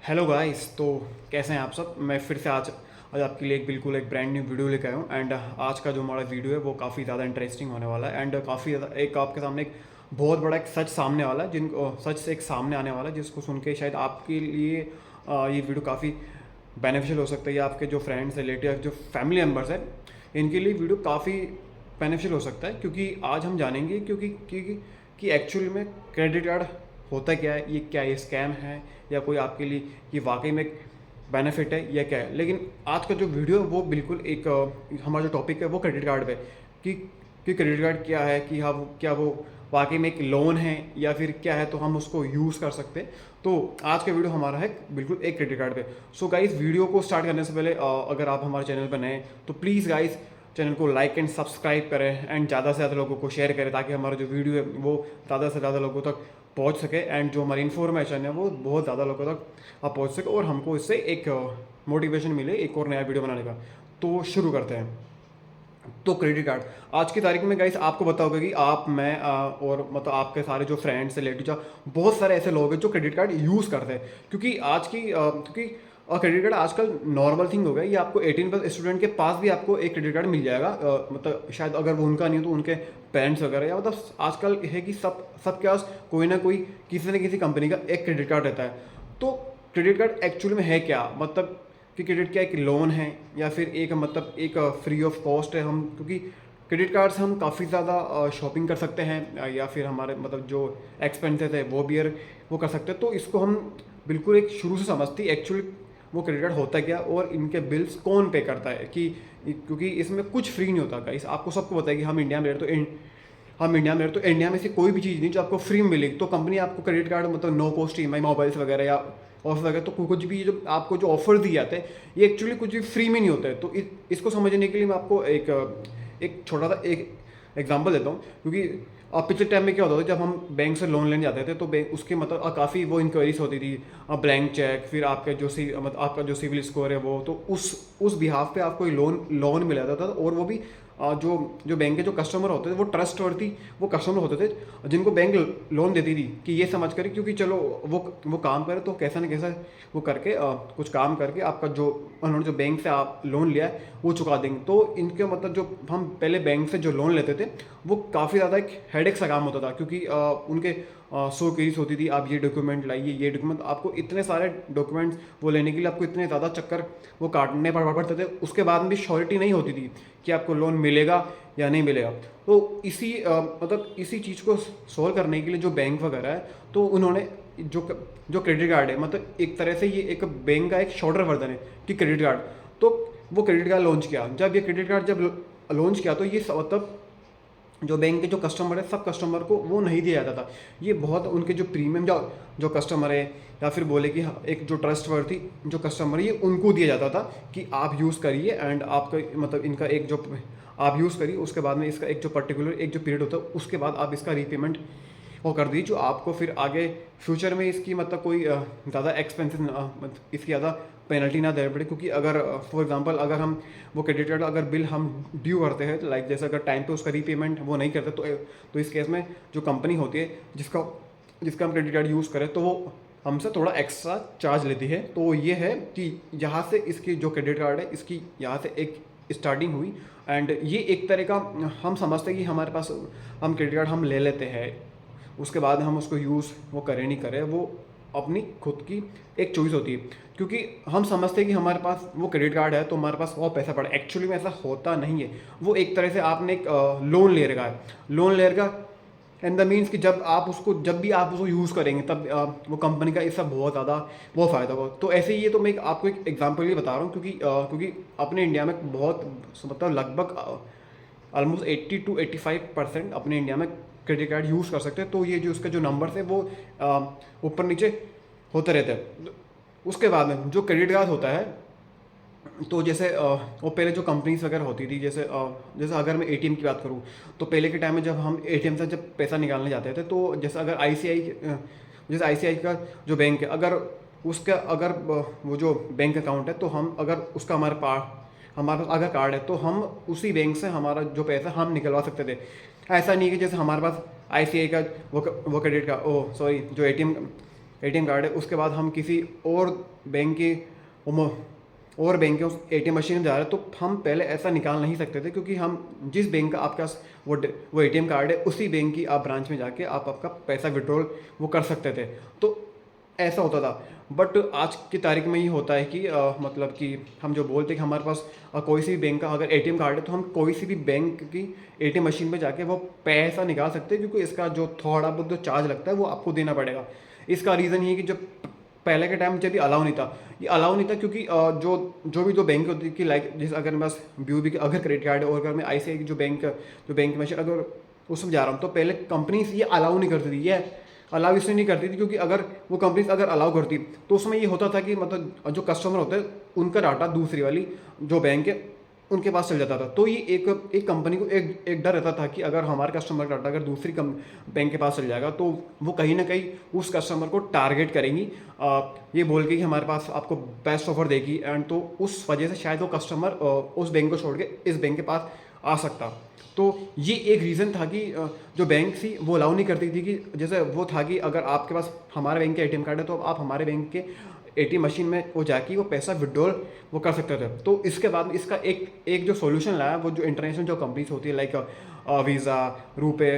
Hello guys. तो कैसे हैं आप सब। मैं फिर से आज आज आपके लिए बिल्कुल एक ब्रांड न्यू वीडियो लेकर आया हूँ। एंड आज का जो हमारा वीडियो है वो काफ़ी ज़्यादा इंटरेस्टिंग होने वाला है। एंड काफ़ी ज़्यादा एक आपके सामने एक बहुत बड़ा एक सच सामने वाला है, सच से एक सामने आने वाला है, जिसको सुन के शायद आपके लिए ये वीडियो काफ़ी बेनिफिशियल हो सकता है, या आपके जो फ्रेंड्स रिलेटिव जो फैमिली मेम्बर्स हैं इनके लिए वीडियो काफ़ी बेनिफिशियल हो सकता है। क्योंकि आज हम जानेंगे कि एक्चुअली में क्रेडिट कार्ड होता क्या है, ये क्या ये स्कैम है या कोई आपके लिए ये वाकई में एक बेनिफिट है या क्या है। लेकिन आज का जो वीडियो है वो बिल्कुल एक हमारा जो टॉपिक है वो क्रेडिट कार्ड पे कि कि क्रेडिट कार्ड क्या है, कि हाँ क्या वो वाकई में एक लोन है या फिर क्या है, तो हम उसको यूज़ कर सकते हैं। तो आज का वीडियो हमारा है बिल्कुल एक क्रेडिट कार्ड पे। सो गाइस, वीडियो को स्टार्ट करने से पहले अगर आप हमारे चैनल पर नए हैं तो प्लीज़ गाइस चैनल को लाइक एंड सब्सक्राइब करें एंड ज़्यादा से ज़्यादा लोगों को शेयर करें, ताकि हमारा जो वीडियो है वो ज़्यादा से ज़्यादा लोगों तक पहुंच सके एंड जो हमारी इन्फॉर्मेशन है वो बहुत ज़्यादा लोगों तक आप पहुंच सके और हमको इससे एक मोटिवेशन मिले एक और नया वीडियो बनाने का। तो शुरू करते हैं। तो क्रेडिट कार्ड आज की तारीख में गाइस आपको पता होगा कि आप मैं और मतलब आपके सारे जो फ्रेंड्स रिलेटिव बहुत सारे ऐसे लोग हैं जो क्रेडिट कार्ड यूज़ करते हैं। क्योंकि आज की क्योंकि क्रेडिट कार्ड आजकल नॉर्मल थिंग हो गया। ये आपको 18+ स्टूडेंट के पास भी आपको एक क्रेडिट कार्ड मिल जाएगा। मतलब शायद अगर वो उनका नहीं हो तो उनके पेरेंट्स वगैरह, या मतलब आजकल है कि सबके पास कोई ना कोई किसी न किसी कंपनी का एक क्रेडिट कार्ड रहता है। तो क्रेडिट कार्ड एक्चुअली में है क्या, मतलब कि क्रेडिट क्या एक लोन है या फिर एक मतलब एक फ्री ऑफ कॉस्ट है। हम क्योंकि क्रेडिट कार्ड से हम काफ़ी ज़्यादा शॉपिंग कर सकते हैं, या फिर हमारे मतलब जो एक्सपेंसेस है वो बियर वो कर सकते हैं। तो इसको हम बिल्कुल एक शुरू से समझती एक्चुअली वो क्रेडिट कार्ड होता क्या और इनके बिल्स कौन पे करता है। कि क्योंकि इसमें कुछ फ्री नहीं होता गाइस। आपको सबको पता है कि हम इंडिया में रह तो हम इंडिया में रह तो इंडिया में से कोई भी चीज़ नहीं जो आपको फ्री में मिलेगी। तो कंपनी आपको क्रेडिट कार्ड मतलब नो कॉस्ट EMI मोबाइल्स वगैरह या ऑफर वगैरह, तो कुछ भी जो आपको जो ऑफर दिए जाते हैं ये एक्चुअली कुछ भी फ्री में नहीं होता है। तो इसको समझने के लिए मैं आपको एक छोटा सा एक एग्जांपल देता हूँ। क्योंकि अब पिछले टाइम में क्या होता था, जब हम बैंक से लोन लेने जाते थे तो बैंक उसके मतलब काफ़ी वो इंक्वायरीज होती थी, ब्लैंक चेक, फिर आपका जो मतलब आपका जो सिविल स्कोर है वो, तो उस बिहाफ पे आपको लोन लोन मिल जाता था। और वो भी जो जो बैंक के जो कस्टमर होते थे वो ट्रस्टवर्थी वो कस्टमर होते थे जिनको बैंक लोन देती थी, कि ये समझ कर क्योंकि चलो वो काम करे तो कैसा ना कैसा वो करके कुछ काम करके आपका जो उन्होंने जो बैंक से आप लोन लिया है वो चुका देंगे। तो इनके मतलब जो हम पहले बैंक से जो लोन लेते थे वो काफ़ी ज़्यादा एक हेडेक सा काम होता था। क्योंकि उनके 100 केस होती थी, आप ये डॉक्यूमेंट लाइए ये डॉक्यूमेंट, आपको इतने सारे डॉक्यूमेंट्स वो लेने के लिए आपको इतने ज़्यादा चक्कर वो काटने पड़ते थे। उसके बाद भी श्योरिटी नहीं होती थी कि आपको लोन मिलेगा या नहीं मिलेगा। तो मतलब इसी चीज़ को सॉल्व करने के लिए जो बैंक वगैरह है तो उन्होंने जो जो क्रेडिट कार्ड है, मतलब एक तरह से ये एक बैंक का एक शॉर्टर वर्जन है कि क्रेडिट कार्ड। तो वो क्रेडिट कार्ड लॉन्च किया। जब ये क्रेडिट कार्ड जब लॉन्च किया तो ये मतलब जो बैंक के जो कस्टमर है सब कस्टमर को वो नहीं दिया जाता था। ये बहुत उनके जो प्रीमियम जो कस्टमर है, या फिर बोले कि एक जो ट्रस्टवर्थी जो कस्टमर है ये उनको दिया जाता था कि आप यूज़ करिए एंड आपका मतलब इनका एक जो आप यूज़ करिए, उसके बाद में इसका एक जो पर्टिकुलर एक जो पीरियड होता है उसके बाद आप इसका रीपेमेंट वो कर दीजिए, जो आपको फिर आगे फ्यूचर में इसकी मतलब कोई ज़्यादा एक्सपेंसिव मतलब इसकी ज़्यादा पेनल्टी ना देनी पड़े। क्योंकि अगर फॉर एग्जांपल अगर हम वो क्रेडिट कार्ड अगर बिल हम ड्यू करते हैं, लाइक जैसे अगर टाइम पे उसका रीपेमेंट वो नहीं करते तो इस केस में जो कंपनी होती है जिसका हम क्रेडिट कार्ड यूज़ करें तो वो हमसे थोड़ा एक्स्ट्रा चार्ज लेती है। तो ये है कि यहाँ से इसकी जो क्रेडिट कार्ड है इसकी यहाँ से एक स्टार्टिंग हुई। एंड ये एक तरह का हम समझते हैं कि हमारे पास हम क्रेडिट कार्ड हम ले लेते हैं, उसके बाद हम उसको यूज़ वो करें नहीं करें वो अपनी खुद की एक चॉइस होती है। क्योंकि हम समझते हैं कि हमारे पास वो क्रेडिट कार्ड है तो हमारे पास वो पैसा पड़ा, एक्चुअली में ऐसा होता नहीं है। वो एक तरह से आपने एक लोन ले रखा है, लोन ले रखा एंड द मीन्स कि जब भी आप उसको यूज़ करेंगे तब वो कंपनी का इसका बहुत ज़्यादा वो फ़ायदा होगा। तो ऐसे ही ये तो मैं आपको एक एग्जांपल ही बता रहा हूँ। क्योंकि अपने इंडिया में बहुत मतलब लगभग ऑलमोस्ट 80 to 85% अपने इंडिया में क्रेडिट कार्ड यूज़ कर सकते हैं। तो ये जो उसके जो नंबर्स है वो ऊपर नीचे होते रहते हैं। उसके बाद में जो क्रेडिट कार्ड होता है तो जैसे वो पहले जो कंपनीज वगैरह होती थी, जैसे अगर मैं ATM की बात करूँ तो पहले के टाइम में जब हम ATM से जब पैसा निकालने जाते थे तो जैसे अगर ICICI का जो बैंक है अगर उसका अगर वो जो बैंक अकाउंट है तो हम अगर उसका हमारे पास अगर कार्ड है तो हम उसी बैंक से हमारा जो पैसा हम निकलवा सकते थे। ऐसा नहीं है कि जैसे हमारे पास ICICI का वो क्रेडिट का जो ATM एटीएम कार्ड है, उसके बाद हम किसी और बैंक के और बैंक के उस एटीएम मशीन में जा रहे हैं, तो हम पहले ऐसा निकाल नहीं सकते थे, क्योंकि हम जिस बैंक का आपके पास वो एटीएम कार्ड है, उसी बैंक की आप ब्रांच में जाके आप आपका पैसा विड्रॉल वो कर सकते थे। तो ऐसा होता था। बट आज की तारीख में ये होता है कि मतलब कि हम जो बोलते हैं कि हमारे पास कोई सी भी बैंक का अगर एटीएम कार्ड है, तो हम कोई सी भी बैंक की एटीएम मशीन में जाके वो पैसा निकाल सकते हैं, क्योंकि इसका जो थोड़ा बहुत जो चार्ज लगता है वो आपको देना पड़ेगा। इसका रीज़न ये है कि जब पहले के टाइम जब ये अलाउ नहीं था, ये अलाउ नहीं था क्योंकि जो भी जो बैंक होती थी, लाइक जिस अगर मेरे पास BOB की अगर क्रेडिट कार्ड है और अगर मैं ICICI की जो बैंक मशीन अगर उसमें जा रहा हूँ, तो पहले कंपनीज ये अलाउ नहीं करती थी। ये अलाउ इसलिए नहीं करती थी क्योंकि अगर वो कंपनीज अगर अलाउ करती तो उसमें ये होता था कि मतलब जो कस्टमर होते हैं उनका डाटा दूसरी वाली जो बैंक है उनके पास चल जाता था। तो ये एक कंपनी को एक डर रहता था कि अगर हमारे कस्टमर का डाटा अगर दूसरी बैंक के पास चल जाएगा, तो वो कहीं ना कहीं उस कस्टमर को टारगेट करेंगी, ये बोल के कि हमारे पास आपको बेस्ट ऑफर देगी, एंड तो उस वजह से शायद वो कस्टमर उस बैंक को छोड़ के इस बैंक के पास आ सकता। तो ये एक रीज़न था कि जो बैंक थी वो अलाउ नहीं करती थी, कि जैसे वो था कि अगर आपके पास हमारे बैंक के एटीएम कार्ड है, तो आप हमारे बैंक के एटीएम मशीन में वो जाके वो पैसा विड्रॉल वो कर सकते थे। तो इसके बाद इसका एक जो सॉल्यूशन लाया, वो जो इंटरनेशनल जो कंपनीज होती है, like visa, RuPay,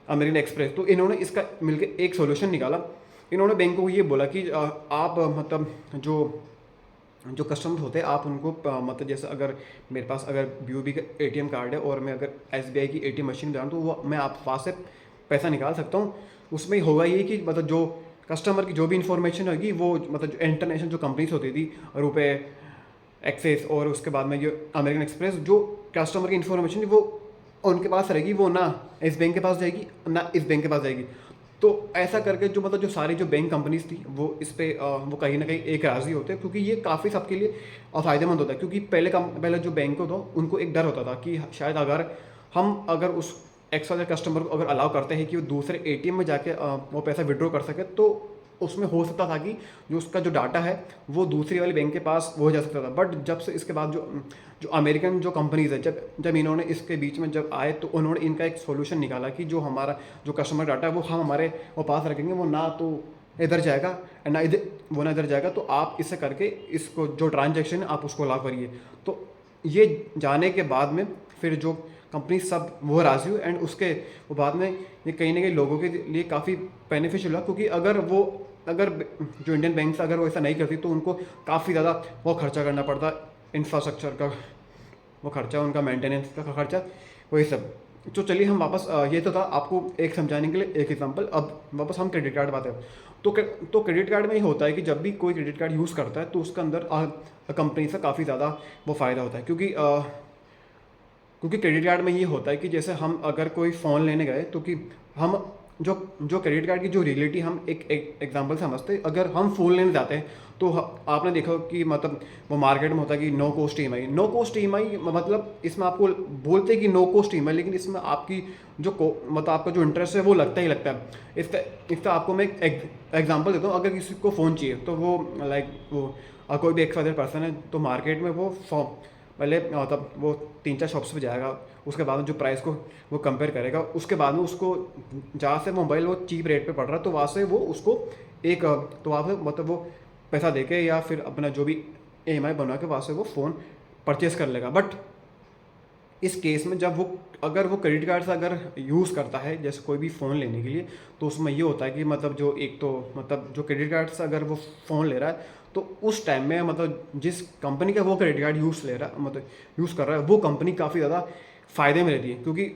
American express, तो इन्होंने इसका मिलकर एक सॉल्यूशन निकाला। इन्होंने बैंक को ये बोला कि आप मतलब जो कस्टमर होते हैं आप उनको मतलब जैसे अगर मेरे पास अगर BOB का एटीएम कार्ड है और मैं अगर SBI की एटीएम मशीन जाऊँ, तो वो मैं आप पास से पैसा निकाल सकता हूँ। उसमें होगा ये कि मतलब जो कस्टमर की जो भी इंफॉर्मेशन होगी, वो मतलब जो इंटरनेशनल जो कंपनीज होती थी, रुपे, एक्सेस और उसके बाद में जो अमेरिकन एक्सप्रेस, जो कस्टमर की इंफॉर्मेशन वो उनके पास रहेगी, वो ना इस बैंक के पास जाएगी ना इस बैंक के पास जाएगी। तो ऐसा करके जो मतलब जो सारी जो बैंक कंपनीज थी वो इस पे वो कहीं ना कहीं एक राज़ी होते हैं, क्योंकि ये काफ़ी सबके लिए फ़ायदेमंद होता है। क्योंकि पहले जो बैंक होता उनको एक डर होता था कि शायद अगर उस एक्स्ट्रा कस्टमर को अगर अलाउ करते हैं कि वो दूसरे एटीएम में जाके वो पैसा विड्रॉ कर सके, तो उसमें हो सकता था कि जो उसका जो डाटा है वो दूसरी वाली बैंक के पास वो जा सकता था। बट जब से इसके बाद जो अमेरिकन जो कंपनीज है, जब इन्होंने इसके बीच में जब आए, तो उन्होंने इनका एक सॉल्यूशन निकाला कि जो हमारा जो कस्टमर डाटा है वो हम हमारे वो पास रखेंगे, वो ना तो इधर जाएगा ना इधर जाएगा। तो आप इससे करके इसको जो ट्रांजेक्शन है आप उसको अलाउ करिए। तो ये जाने के बाद में फिर जो कंपनी सब वो राज़ी हुई, एंड उसके वो बाद में ये कहीं ना कहीं लोगों के लिए काफ़ी बेनिफिशियल हुआ, क्योंकि अगर जो इंडियन बैंक्स अगर वो ऐसा नहीं करती, तो उनको काफ़ी ज़्यादा वो खर्चा करना पड़ता, इंफ्रास्ट्रक्चर का वो खर्चा, उनका मेंटेनेंस का खर्चा, वही सब। तो चलिए हम वापस ये तो था आपको एक समझाने के लिए एक एग्जांपल। अब वापस हम क्रेडिट कार्ड बात है। तो क्रेडिट कार्ड में ये होता है कि जब भी कोई क्रेडिट कार्ड यूज़ करता है, तो उसके अंदर कंपनी से काफ़ी ज़्यादा वो फ़ायदा होता है, क्योंकि क्रेडिट कार्ड में ये होता है कि जैसे हम अगर कोई फ़ोन लेने गए, तो कि हम जो क्रेडिट कार्ड की जो रियलिटी हम एक एग्जांपल समझते हैं, अगर हम फ़ोन लेने जाते हैं, तो आपने देखा कि मतलब वो मार्केट में होता है कि नो कॉस्ट EMI मतलब इसमें आपको बोलते हैं कि नो कॉस्ट EMI, लेकिन इसमें आपकी मतलब आपका जो इंटरेस्ट है वो लगता ही लगता है। इसका आपको मैं एक एग्जांपल देता हूँ। अगर किसी को फ़ोन चाहिए, तो वो लाइक वो कोई भी XYZ पर्सन है, तो मार्केट में वो पहले मतलब वो 3-4 शॉप्स पे जाएगा, उसके बाद में जो प्राइस को वो कंपेयर करेगा, उसके बाद में उसको जहाँ से मोबाइल वो चीप रेट पे पड़ रहा है, तो वहाँ से वो उसको तो वहाँ से मतलब वो पैसा देके या फिर अपना जो भी EMI बनवा के वहाँ से वो फ़ोन परचेस कर लेगा। बट इस केस में जब अगर वो क्रेडिट कार्ड से अगर यूज़ करता है जैसे कोई भी फ़ोन लेने के लिए, तो उसमें ये होता है कि मतलब जो क्रेडिट कार्ड से अगर वो फ़ोन ले रहा है, तो उस टाइम में मतलब जिस कंपनी का वो क्रेडिट कार्ड यूज़ कर रहा है, वो कंपनी काफ़ी ज़्यादा फ़ायदे में रहती है, क्योंकि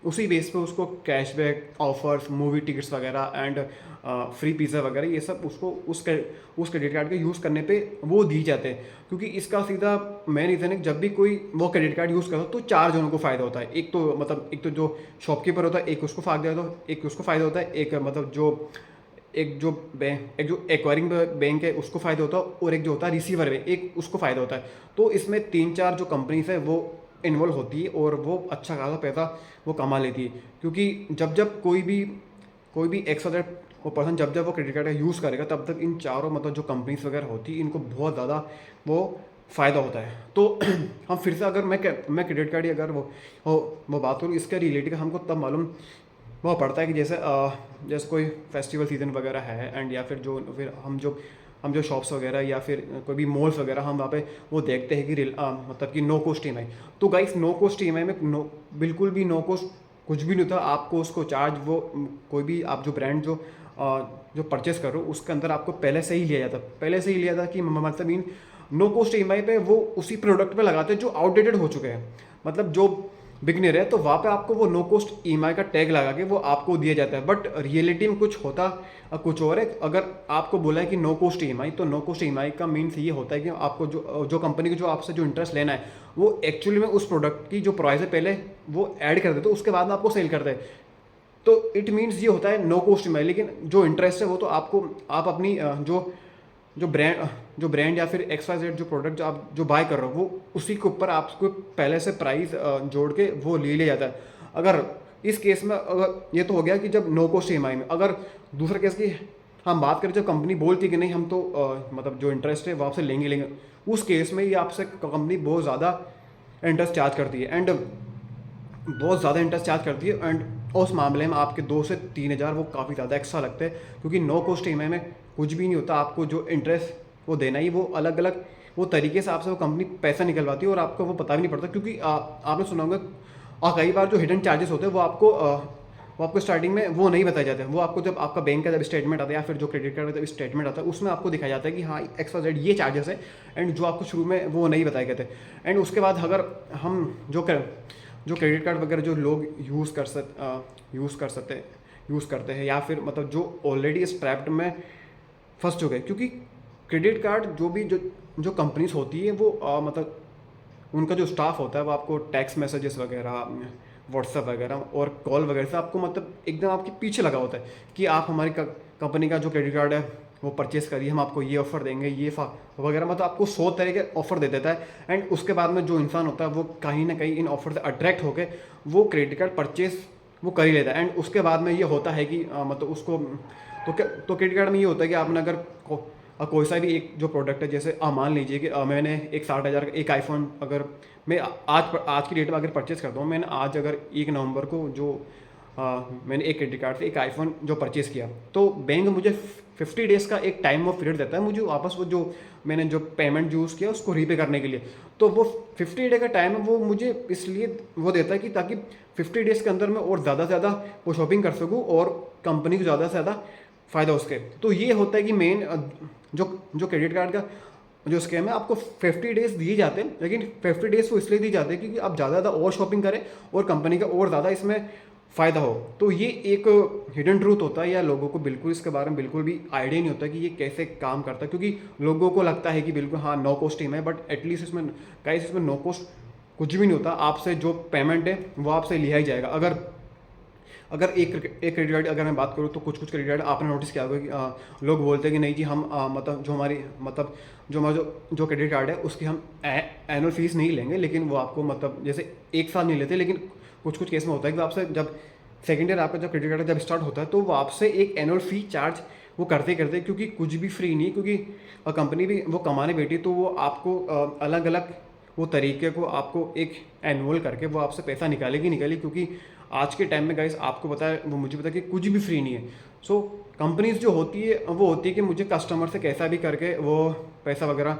उसी बेस पे उसको कैशबैक ऑफर्स, मूवी टिकट्स वगैरह एंड फ्री पिज़्ज़ा वगैरह, ये सब उसको उस क्रेडिट कार्ड के यूज़ करने पे वो दी जाते हैं। क्योंकि इसका सीधा मेन रीज़न है, जब भी कोई वो क्रेडिट कार्ड यूज़ करता है, तो 4 जनों को फ़ायदा होता है। एक तो जो शॉपकीपर होता है, एक उसको फ़ायदा होता है, एक जो एक्वायरिंग बैंक है उसको फ़ायदा होता है, और एक जो होता है रिसीवर है, एक उसको फ़ायदा होता है। तो इसमें 3-4 जो कंपनीज है वो इन्वॉल्व होती है, और वो अच्छा खासा पैसा वो कमा लेती है। क्योंकि जब कोई भी XYZ वो पर्सन जब वो क्रेडिट कार्ड का यूज़ करेगा, तब तक इन चारों मतलब जो कंपनीज वगैरह होती है, इनको बहुत ज़्यादा वो फ़ायदा होता है। तो हम फिर से अगर मैं क्रेडिट कार्ड की अगर वो बात करूँ, इसके रिलेटेड हमको तब मालूम वो पड़ता है कि जैसे जैसे कोई फेस्टिवल सीज़न वगैरह है एंड या फिर फिर हम जो शॉप्स वगैरह या फिर कोई भी मॉल्स वगैरह हम वहाँ पे वो देखते हैं कि मतलब कि नो कॉस्ट ईएमआई। तो गाइस नो कॉस्ट ईएमआई में बिल्कुल भी नो कॉस्ट कुछ भी नहीं होता। आपको उसको चार्ज वो कोई भी आप जो ब्रांड जो परचेस करो उसके अंदर आपको पहले से ही लिया जाता, पहले से ही लिया था कि मतलब इन नो कॉस्ट ईएमआई पे वो उसी प्रोडक्ट पे लगाते हैं जो आउटडेटेड हो चुके हैं। मतलब जो बिगनर है तो वहाँ पे आपको वो नो कॉस्ट ईएमआई का टैग लगा के वो आपको दिया जाता है, बट रियलिटी में कुछ होता कुछ और है। अगर आपको बोला है कि नो कॉस्ट ईएमआई, तो नो कॉस्ट ईएमआई का मीन्स ये होता है कि आपको जो कंपनी को जो आपसे जो इंटरेस्ट लेना है वो एक्चुअली में उस प्रोडक्ट की जो प्राइस है पहले वो ऐड कर देते, उसके बाद में आपको सेल करते हैं। तो इट मीन्स ये होता है नो कॉस्ट ईएमआई। लेकिन जो इंटरेस्ट है वो तो आपको आप अपनी जो ब्रांड या फिर XYZ जो प्रोडक्ट जो बाय कर रहे हो वो उसी के ऊपर आपको पहले से प्राइस जोड़ के वो ले लिया जाता है। अगर इस केस में अगर ये तो हो गया कि जब नो कॉस्ट ईएमआई में, अगर दूसरे केस की हम बात करें जब कंपनी बोलती है कि नहीं हम तो मतलब जो इंटरेस्ट है वो आपसे लेंगे, उस केस में ये आपसे कंपनी बहुत ज़्यादा इंटरेस्ट चार्ज करती है एंड बहुत ज़्यादा इंटरेस्ट चार्ज करती है एंड उस मामले में आपके 2 से 3 हज़ार वो काफ़ी ज़्यादा एक्स्ट्रा लगते हैं, क्योंकि नो कॉस्ट ईएमआई में कुछ भी नहीं होता। आपको जो इंटरेस्ट वो देना ही वो अलग अलग वो तरीके से आपसे वो कंपनी पैसा निकलवाती है और आपको वो पता भी नहीं पड़ता, क्योंकि आपने सुना होगा कई बार जो हिडन चार्जेस होते हैं वो आपको स्टार्टिंग में वो नहीं बताए जाते। वो आपको जब आपका बैंक का जब स्टेटमेंट आता है या फिर जो क्रेडिट कार्ड का जब स्टेटमेंट आता है उसमें आपको दिखाया जाता है कि हाँ XYZ ये चार्जेस है एंड जो आपको शुरू में वो नहीं बताए गए थे। एंड उसके बाद अगर हम जो क्रेडिट कार्ड वगैरह जो लोग यूज़ करते हैं या फिर मतलब जो ऑलरेडी स्ट्रैप्ड में फंस चुके हैं, क्योंकि क्रेडिट कार्ड जो कंपनीज होती है वो मतलब उनका जो स्टाफ होता है वो आपको टेक्स्ट मैसेजेस वगैरह व्हाट्सएप वगैरह और कॉल वगैरह से आपको मतलब एकदम आपके पीछे लगा होता है कि आप हमारी कंपनी का जो क्रेडिट कार्ड है वो परचेस करिए, हम आपको ये ऑफ़र देंगे ये वगैरह, मतलब आपको 100 तरह के ऑफ़र दे देता है। एंड उसके बाद में जो इंसान होता है वो कहीं ना कहीं इन ऑफ़र से अट्रैक्ट होकर वो क्रेडिट कार्ड परचेस वो कर ही लेता है। एंड उसके बाद में ये होता है कि मतलब उसको तो क्रेडिट कार्ड में ये होता है कि आपने अगर कोई सा भी एक जो प्रोडक्ट है, जैसे मान लीजिए कि मैंने एक 60,000 का एक आईफोन अगर मैं आज की डेट में अगर परचेस करता हूँ, मैंने आज अगर 1 नवंबर को जो मैंने एक क्रेडिट कार्ड से एक आईफोन जो परचेस किया, तो बैंक मुझे 50 डेज़ का एक टाइम ऑफ पीरियड देता है मुझे वापस वो जो मैंने जो पेमेंट यूज़ किया उसको रीपे करने के लिए। तो वो 50 डे का टाइम है वो मुझे इसलिए वो देता है कि ताकि 50 डेज़ के अंदर मैं और ज़्यादा से ज़्यादा वो शॉपिंग कर सकूँ और कंपनी को ज़्यादा से ज़्यादा फ़ायदा उसके। तो ये होता है कि मेन जो क्रेडिट कार्ड का जो स्कैम है, आपको 50 डेज़ दिए जाते हैं, लेकिन 50 डेज़ को इसलिए दिए जाते हैं क्योंकि आप ज़्यादा ज़्यादा और शॉपिंग करें और कंपनी का और ज़्यादा इसमें फ़ायदा हो। तो ये एक हिडन ट्रूथ होता है या लोगों को बिल्कुल इसके बारे में बिल्कुल भी आइडिया नहीं होता कि ये कैसे काम करता है, क्योंकि लोगों को लगता है कि बिल्कुल हाँ no cost EMI, but at least इसमें नो कॉस्ट कुछ भी नहीं होता। आपसे जो पेमेंट है वो आपसे लिया ही जाएगा। अगर एक क्रेडिट कार्ड अगर मैं बात करूँ तो कुछ क्रेडिट कार्ड आपने नोटिस किया होगा कि लोग बोलते हैं कि नहीं जी हम मतलब जो हमारा जो क्रेडिट कार्ड है उसकी हम एनुअल फीस नहीं लेंगे, लेकिन वो आपको मतलब जैसे एक साल नहीं लेते, लेकिन कुछ केस में होता है कि आपसे जब सेकेंड ईयर आपका जब क्रेडिट कार्ड जब स्टार्ट होता है तो वो आपसे एक एनुअल फी चार्ज वो करते क्योंकि कुछ भी फ्री नहीं, क्योंकि कंपनी भी वो कमाने बैठी, तो वो आपको अलग अलग वो तरीके को आपको एक एनुअल करके वो आपसे पैसा निकालेगी, क्योंकि आज के टाइम में गाइस आपको पता है वो मुझे पता है कि कुछ भी फ्री नहीं है। सो कंपनीज जो होती है वो होती है कि मुझे कस्टमर से कैसा भी करके वो पैसा वगैरह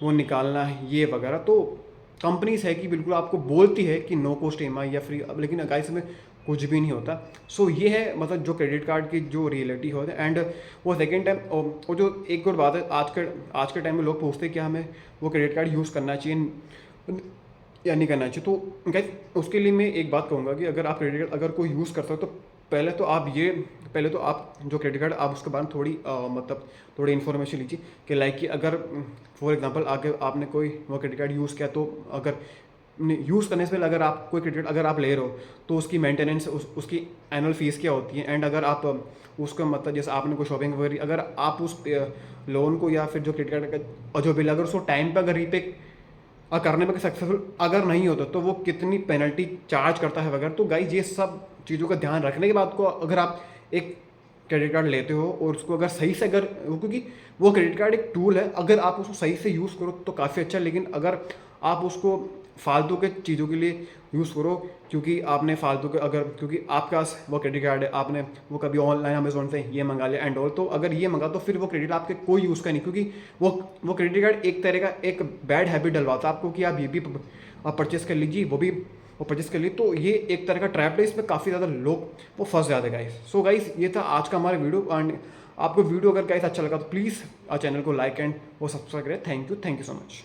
वो निकालना है ये वगैरह। तो कंपनीज है कि बिल्कुल आपको बोलती है कि नो कॉस्ट ईएमआई या फ्री, लेकिन गाइस में कुछ भी नहीं होता। सो ये है मतलब जो क्रेडिट कार्ड की जो रियलिटी होती है। एंड वो सेकेंड टाइम वो जो एक और बात है, आज के टाइम में लोग पूछते हैं कि हमें वो क्रेडिट कार्ड यूज़ करना चाहिए या नहीं करना चाहिए। तो गाइस उसके लिए मैं एक बात कहूँगा कि अगर आप क्रेडिट कार्ड अगर कोई यूज़ करते हो तो पहले तो आप जो क्रेडिट कार्ड आप उसके बारे में थोड़ी इन्फॉर्मेशन लीजिए कि लाइक कि अगर फॉर एग्जांपल आगे आपने कोई वो क्रेडिट कार्ड यूज़ किया, तो अगर यूज़ करने से पहले अगर आप कोई क्रेडिट अगर आप ले रहे हो तो उसकी मेंटेनेंस उसकी एनुअल फीस क्या होती है। एंड अगर आप उसका मतलब जैसे आपने कोई शॉपिंग वगैरह अगर आप उस लोन को या फिर जो क्रेडिट कार्ड का जो बिल अगर उसको टाइम पर अगर रीपे करने में सक्सेसफुल अगर नहीं होता तो वो कितनी पेनल्टी चार्ज करता है वगैरह। तो गाइज ये सब चीज़ों का ध्यान रखने के बाद को अगर आप एक क्रेडिट कार्ड लेते हो और उसको अगर सही से क्योंकि वो क्रेडिट कार्ड एक टूल है, अगर आप उसको सही से यूज़ करो तो काफ़ी अच्छा, लेकिन अगर आप उसको फालतू के चीज़ों के लिए यूज़ करो, क्योंकि आपने फालतू के अगर क्योंकि आपके पास वो क्रेडिट कार्ड है, आपने वो कभी ऑनलाइन अमेजोन से ये मंगा लिया एंड ऑल, तो अगर ये मंगा तो फिर वो क्रेडिट आपके कोई यूज़ का नहीं, क्योंकि वो क्रेडिट कार्ड एक तरह का एक बैड हैबिट डलवाता है आपको कि आप ये भी आप परचेस कर लीजिए, वो परचेस कर लिए, तो ये एक तरह का ट्रैप है, इसमें काफ़ी ज़्यादा लोग वो फंस जाते हैं गाइस। सो गाइस ये था आज का हमारा वीडियो, एंड आपको वीडियो अगर गाइस अच्छा लगा तो प्लीज़ चैनल को लाइक एंड वो सब्सक्राइब करें। Thank you so much.